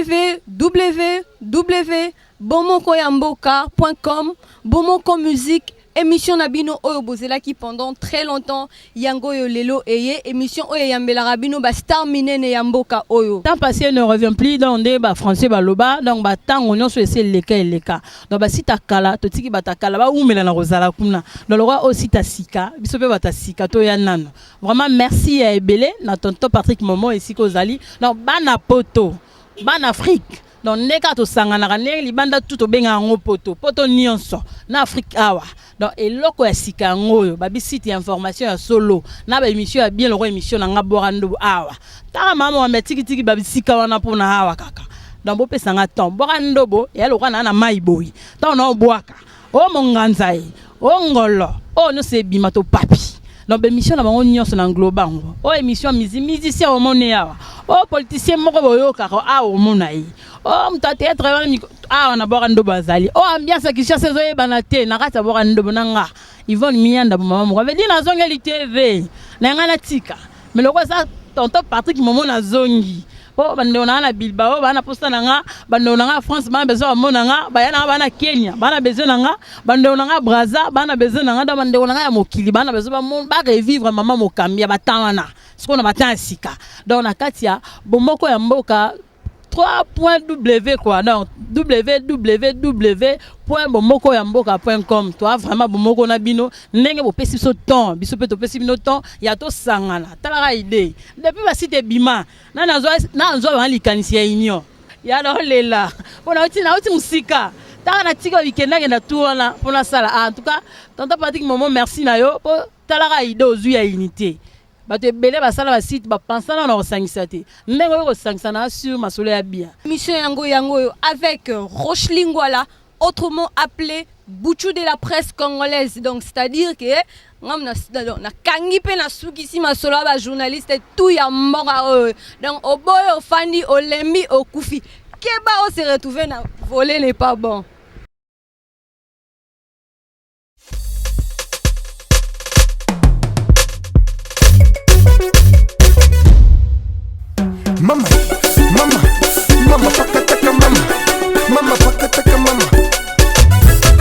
www.bomokoyamboka.com, Bomoko Musique. Émission Nabino Oyo Bozela qui pendant très longtemps Yango Yo Lelo Eye émission Oyo Yambela Rabino ba star minene Yamboka Oyo. Tant passé ne revient plus dans des français baloba donc ba tant on se essaie les cas. Donc ba si takala to tiki ba takala ba umela na rozala kuna. Donc le roi aussi ta sika biso pe ba ta sika to ya nano. Vraiment merci à Ebele na tonton Patrick Momo ici kozali. Donc bana poto ban Afrique. Donc neka to sangana ne libanda tout benga ngo poto nyonso na Afrique awa. Donc eloko ya sika ngoyo babi site information ya solo na ba émission ya bien le émission na ngaborando awa. Ta mama wa metiki tiki babi sika wana pona awa kaka. Donc bo pesa nga ton borando bo ya lo kana na maiboyi. Ta na obwaka. O monganzai. O ngolo. O no se bima to papi. Donc émission na bango nyonso na global. O émission musicien o mone awa. O politicien moko boyo kaka awa mona yi. Oh mtate être ah on a borando bazali oh ambiance qui chasse zoé banate na kata borando bonanga Yvonne Mianda maman mo veut dire na zongi TV na ngana tika mais le quoi ça tonton Patrick Momo na zongi oh bando na Bilbao bana posta na bando na France bana besoin mona nga bayana bana Kenya bana besoin na bando na Brazza bana besoin na da bando na ya mokili bana besoin ba revivre maman mokambia batana ce qu'on a battu sika donc na katia Bomoko ya mboka 3.w quoi non www.bomokoyamboka.com toi vraiment bomoko na bino ndenge bo pesi so temps biso pe to pesi bino temps ya to sangana tala idée depuis ba site bima na nzo ba likanisi ya union ya do lela pona uti musika ta na tika weekend na tourna pona sala en tout cas tonton Patrick Momo merci na yo po tala idée ozu ya unité. Bato belé basala ba site ba pensana na osangisa te ndenge ko sangisa na sur masolo ya bien Mission yango avec Rochelingwala autrement appelé Bouchou de la presse congolaise donc c'est-à-dire que ngam na kangi pe na sukisi masolo ba journaliste tout ya mboka donc oboyo fandi olembi okufi keba o se retrouver na voler n'est pas bon.